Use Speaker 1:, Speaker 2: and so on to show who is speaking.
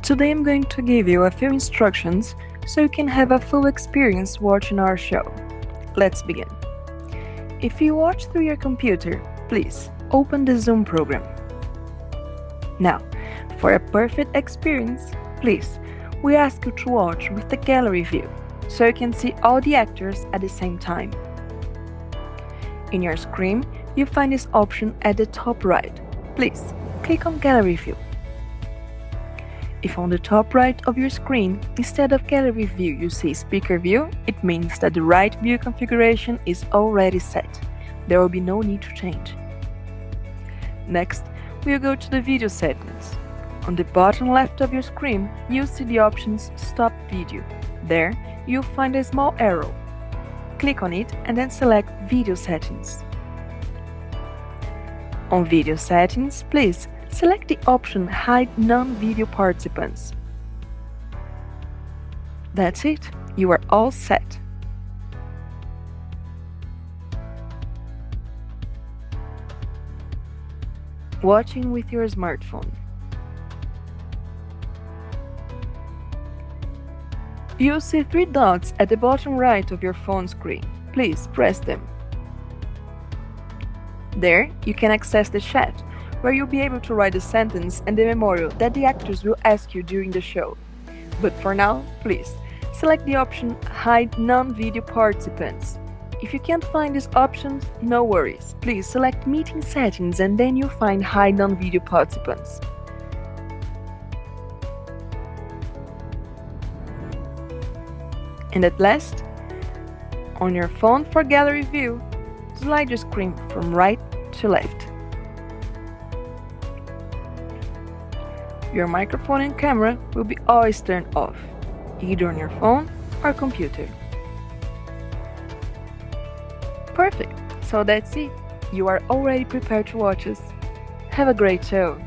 Speaker 1: Today I'm going to give you a few instructions so you can have a full experience watching our show. Let's begin. If you watch through your computer, please open the Zoom program. Now, for a perfect experience, please, we ask you to watch with the gallery view so you can see all the actors at the same time. In your screen, you find this option at the top right. Please, click on Gallery View. If on the top right of your screen, instead of Gallery View you see Speaker View, it means that the right view configuration is already set. There will be no need to change. Next, we'll go to the video settings. On the bottom left of your screen, you'll see the options Stop Video. There, you'll find a small arrow. Click on it and then select Video Settings. On Video Settings, please select the option Hide Non-Video Participants. That's it, you are all set. Watching with your smartphone. You'll see 3 dots at the bottom right of your phone screen. Please press them. There, you can access the chat, where you'll be able to write the sentence and the memorial that the actors will ask you during the show. But for now, please, select the option Hide Non-Video Participants. If you can't find this option, no worries. Please select Meeting Settings and then you'll find Hide Non-Video Participants. And at last, on your phone for gallery view, slide your screen from right to left. Your microphone and camera will be always turned off, either on your phone or computer. Perfect! So that's it. You are already prepared to watch us. Have a great show!